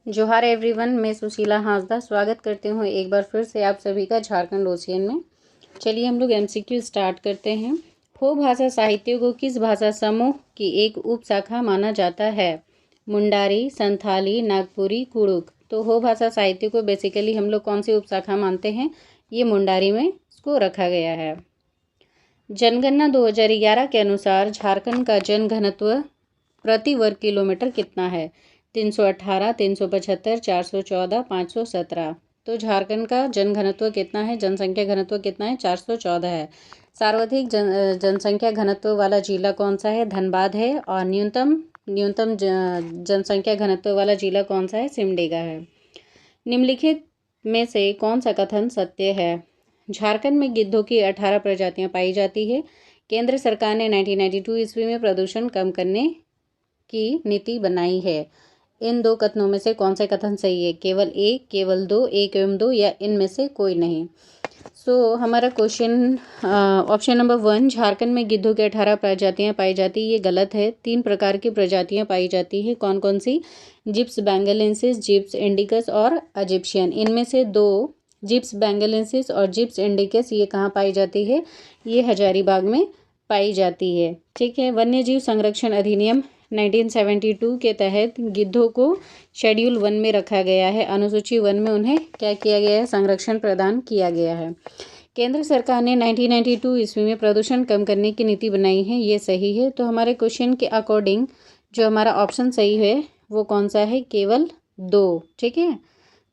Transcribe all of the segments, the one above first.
जोहार एवरीवन, मैं सुशीला हांसदा स्वागत करती हूँ एक बार फिर से आप सभी का झारखंड ओशियन में। चलिए हम लोग एमसीक्यू स्टार्ट करते हैं। हो भाषा साहित्य को किस भाषा समूह की एक उपशाखा माना जाता है? मुंडारी, संथाली, नागपुरी, कुड़ुक। तो हो भाषा साहित्य को बेसिकली हम लोग कौन सी उपशाखा मानते हैं? ये मुंडारी में इसको रखा गया है। जनगणना 2011 के अनुसार झारखंड का जनघनत्व प्रति वर्ग किलोमीटर कितना है? 318, 375, 414, 517। तो झारखंड का जनघनत्व कितना है? जनसंख्या घनत्व कितना है? 414 है। सर्वाधिक जनसंख्या घनत्व वाला जिला कौन सा है? धनबाद है। और न्यूनतम जनसंख्या घनत्व वाला जिला कौन सा है? सिमडेगा है। निम्नलिखित में से कौन सा कथन सत्य है? झारखंड में गिद्धों की 18 प्रजातियां पाई जाती है। केंद्र सरकार ने 1992 ईस्वी में प्रदूषण कम करने की नीति बनाई है। इन दो कथनों में से कौन सा कथन सही है? केवल एक, केवल दो, एक एवं दो, या इनमें से कोई नहीं। हमारा क्वेश्चन ऑप्शन नंबर 1, झारखंड में गिद्धों की 18 प्रजातियां पाई जाती है, ये गलत है। 3 प्रकार की प्रजातियां पाई जाती है। कौन कौन सी? जिप्स बेंगलेंसिस, जिप्स इंडिकस और इजिप्शियन। इनमें से 2, जिप्स बेंगलेंसिस और जिप्स इंडिकस, ये कहाँ पाई जाती है? ये हजारीबाग में पाई जाती है। ठीक है। वन्यजीव संरक्षण अधिनियम 1972 के तहत गिद्धों को शेड्यूल 1 में रखा गया है। अनुसूची 1 में उन्हें क्या किया गया है? संरक्षण प्रदान किया गया है। केंद्र सरकार ने 1992 ईस्वी में प्रदूषण कम करने की नीति बनाई है, ये सही है। तो हमारे क्वेश्चन के अकॉर्डिंग जो हमारा ऑप्शन सही है वो कौन सा है? केवल 2। ठीक है।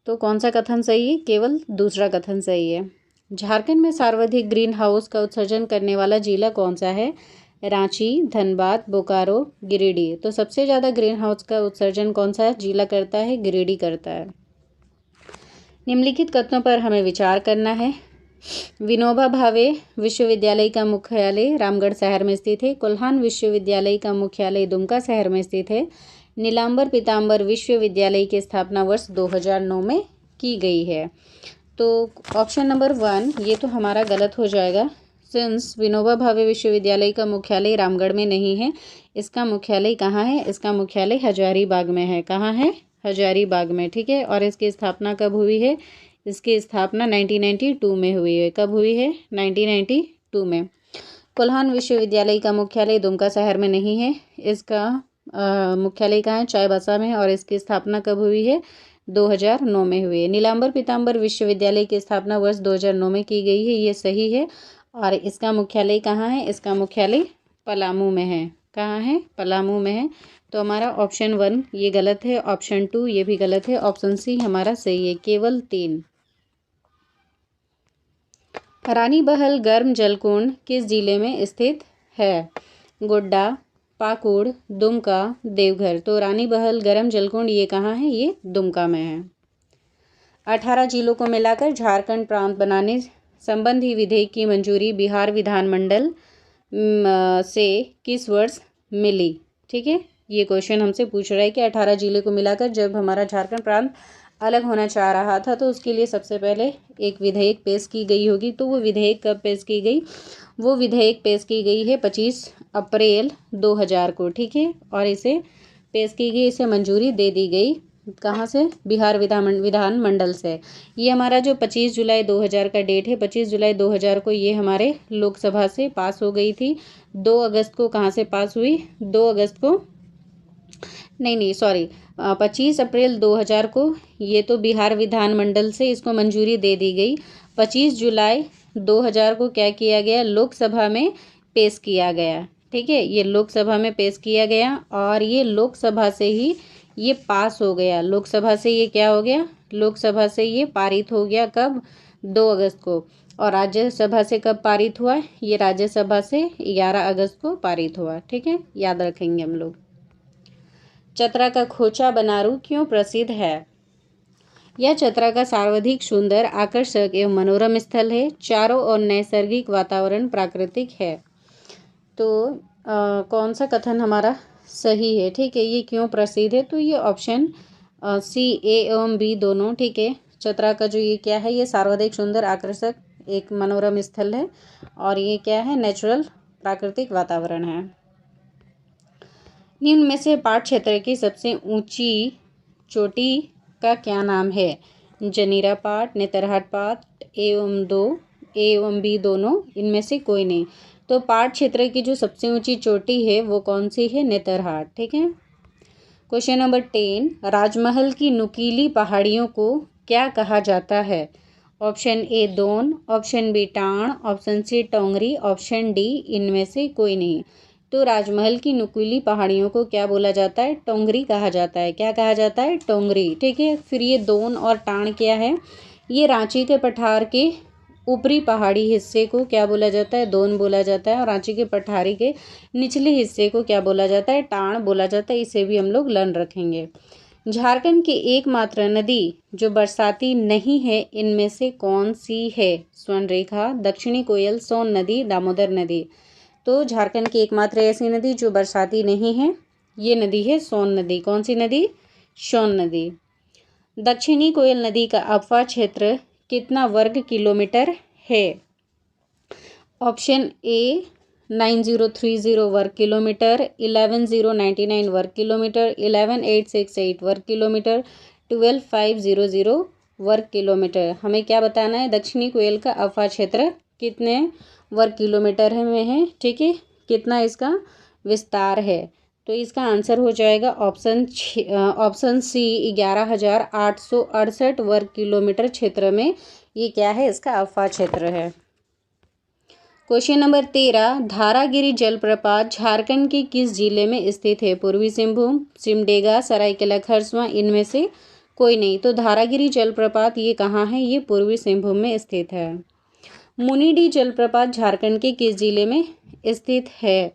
तो कौन सा कथन सही है? केवल दूसरा कथन सही है। झारखंड में सर्वाधिक ग्रीन हाउस का उत्सर्जन करने वाला जिला कौन सा है? रांची, धनबाद, बोकारो, गिरिडीह। तो सबसे ज़्यादा ग्रीन हाउस का उत्सर्जन कौन सा जिला करता है? गिरिडीह करता है। निम्नलिखित कथनों पर हमें विचार करना है। विनोबा भावे विश्वविद्यालय का मुख्यालय रामगढ़ शहर में स्थित है। कोल्हान विश्वविद्यालय का मुख्यालय दुमका शहर में स्थित है। नीलांबर पीताम्बर विश्वविद्यालय की स्थापना वर्ष 2009 में की गई है। तो ऑप्शन नंबर 1 ये तो हमारा गलत हो जाएगा, सिंस विनोबा भावे विश्वविद्यालय का मुख्यालय रामगढ़ में नहीं है। इसका मुख्यालय कहाँ है? इसका मुख्यालय हजारीबाग में है। कहाँ है? हजारीबाग में। ठीक है। और इसकी स्थापना कब हुई है? इसकी स्थापना 1992 में हुई है। कब हुई है? 1992 में। कोल्हान विश्वविद्यालय का मुख्यालय दुमका शहर में नहीं है। इसका मुख्यालय कहाँ है? चाईबासा में। और इसकी स्थापना कब हुई है? 2009 में हुई है। नीलांबर पीताम्बर विश्वविद्यालय की स्थापना वर्ष 2009 में की गई है, ये सही है। और इसका मुख्यालय कहाँ है? इसका मुख्यालय पलामू में है। कहाँ है? पलामू में है। तो हमारा ऑप्शन 1 ये गलत है। ऑप्शन 2 ये भी गलत है। ऑप्शन सी हमारा सही है। केवल 3। रानी बहल गर्म जलकुंड किस जिले में स्थित है? गोड्डा, पाकुड़, दुमका, देवघर। तो रानी बहल गर्म जलकुंड ये कहाँ है? ये दुमका में है। 18 जिलों को मिलाकर झारखंड प्रांत बनाने संबंधी विधेयक की मंजूरी बिहार विधानमंडल से किस वर्ष मिली? ठीक है। ये क्वेश्चन हमसे पूछ रहा है कि 18 जिले को मिलाकर जब हमारा झारखंड प्रांत अलग होना चाह रहा था तो उसके लिए सबसे पहले एक विधेयक पेश की गई होगी। तो वो विधेयक कब पेश की गई? वो विधेयक पेश की गई है 25 अप्रैल 2000 को। ठीक है। और इसे पेश की गई, इसे मंजूरी दे दी गई। कहाँ से? बिहार विधानमंडल से। ये हमारा जो 25 जुलाई 2000 का डेट है, 25 जुलाई 2000 को ये हमारे लोकसभा से पास हो गई थी। 2 अगस्त को कहाँ से पास हुई? 2 अगस्त को नहीं सॉरी 25 अप्रैल 2000 को ये तो बिहार विधानमंडल से इसको मंजूरी दे दी गई। 25 जुलाई 2000 को क्या किया गया? लोकसभा में पेश किया गया। ठीक है। ये लोकसभा में पेश किया गया और ये लोकसभा से ही ये पास हो गया। लोकसभा से ये क्या हो गया? लोकसभा से ये पारित हो गया। कब? 2 अगस्त को। और राज्यसभा से कब पारित हुआ? ये राज्यसभा से 11 अगस्त को पारित हुआ। ठीक है। याद रखेंगे हम लोग। चतरा का खोचा बनारू क्यों प्रसिद्ध है? यह चतरा का सर्वाधिक सुंदर, आकर्षक एवं मनोरम स्थल है। चारों ओर नैसर्गिक वातावरण प्राकृतिक है। तो कौन सा कथन हमारा सही है? ठीक है। ये क्यों प्रसिद्ध है? तो ये ऑप्शन सी, ए एवं बी दोनों। ठीक है। चतरा का जो ये क्या है? ये सर्वाधिक सुंदर, आकर्षक, एक मनोरम स्थल है। और ये क्या है? नेचुरल प्राकृतिक वातावरण है। निम्न में से पाट क्षेत्र की सबसे ऊंची चोटी का क्या नाम है? जनीरा पाठ, नेतरहाट पाठ, ए एवं बी दोनों, इनमें से कोई नहीं। तो पाठ क्षेत्र की जो सबसे ऊंची चोटी है वो कौन सी है? नेतरहाट। ठीक है। क्वेश्चन नंबर 10, राजमहल की नुकीली पहाड़ियों को क्या कहा जाता है? ऑप्शन ए दोन, ऑप्शन बी टाण, ऑप्शन सी टोंगरी, ऑप्शन डी इनमें से कोई नहीं। तो राजमहल की नुकीली पहाड़ियों को क्या बोला जाता है? टोंगरी कहा जाता है। क्या कहा जाता है? टोंगरी। ठीक है। फिर ये दोन और टाण क्या है? ये रांची के पठार के ऊपरी पहाड़ी हिस्से को क्या बोला जाता है? दोन बोला जाता है। और रांची के पठारी के निचले हिस्से को क्या बोला जाता है? टाण बोला जाता है। इसे भी हम लोग लर्न रखेंगे। झारखंड की एकमात्र नदी जो बरसाती नहीं है इनमें से कौन सी है? स्वर्णरेखा, दक्षिणी कोयल, सोन नदी, दामोदर नदी। तो झारखंड की एकमात्र ऐसी नदी जो बरसाती नहीं है ये नदी है सोन नदी। कौन सी नदी? सोन नदी। दक्षिणी कोयल नदी का अफवाह क्षेत्र कितना वर्ग किलोमीटर है? ऑप्शन ए 9030 वर्ग किलोमीटर, 11099 वर्ग किलोमीटर, 11868 वर्ग किलोमीटर, 12500 वर्ग किलोमीटर। हमें क्या बताना है? दक्षिणी कोयल का अफवाह क्षेत्र कितने वर्ग किलोमीटर में है? ठीक है। कितना इसका विस्तार है? तो इसका आंसर हो जाएगा ऑप्शन सी 11,868 वर्ग किलोमीटर क्षेत्र में ये क्या है? इसका अफवाह क्षेत्र है। क्वेश्चन नंबर 13, धारागिरी जलप्रपात झारखंड के किस जिले में स्थित है? पूर्वी सिंहभूम, सिमडेगा, सरायकेला खरसावां, इनमें से कोई नहीं। तो धारागिरी जलप्रपात ये कहाँ है? ये पूर्वी सिंहभूम में स्थित है। मुनिडी जलप्रपात झारखंड के किस जिले में स्थित है?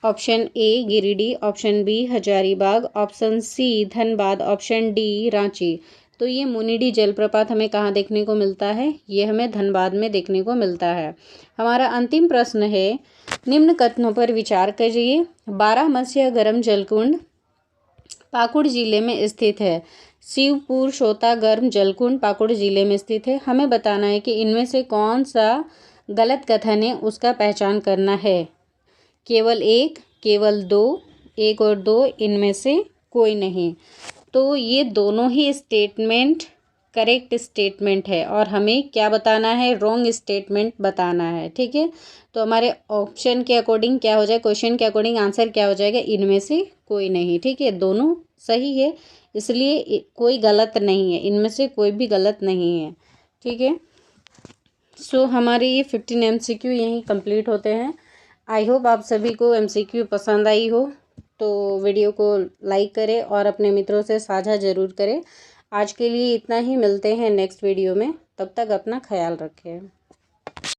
Option A Giridih, option B Hazaribagh, option C Dhanbad, option D Ranchi. तो ये मुनिडी जलप्रपात हमें कहाँ देखने को मिलता है? ये हमें धनबाद में देखने को मिलता है। हमारा अंतिम प्रश्न है, निम्न कथनों पर विचार करिए। बारहमसिया गर्म जलकुंड पाकुड़ जिले में स्थित है। शिवपुर सोता गर्म जलकुंड पाकुड़ जिले में स्थित है। हमें बताना है कि इनमें से कौन सा गलत कथन है, उसका पहचान करना है। केवल एक, केवल दो, एक और दो, इनमें से कोई नहीं। तो ये दोनों ही स्टेटमेंट करेक्ट स्टेटमेंट है और हमें क्या बताना है? रॉन्ग स्टेटमेंट बताना है। ठीक है। तो हमारे ऑप्शन के अकॉर्डिंग क्या हो जाए? क्वेश्चन के अकॉर्डिंग आंसर क्या हो जाएगा? इनमें से कोई नहीं। ठीक है। दोनों सही है, इसलिए कोई गलत नहीं है। इनमें से कोई भी गलत नहीं है। ठीक है। सो हमारे ये 15 MCQ यहीं कंप्लीट होते हैं। आई होप आप सभी को MCQ पसंद आई हो। तो वीडियो को लाइक करें और अपने मित्रों से साझा ज़रूर करें। आज के लिए इतना ही, मिलते हैं नेक्स्ट वीडियो में। तब तक अपना ख्याल रखें।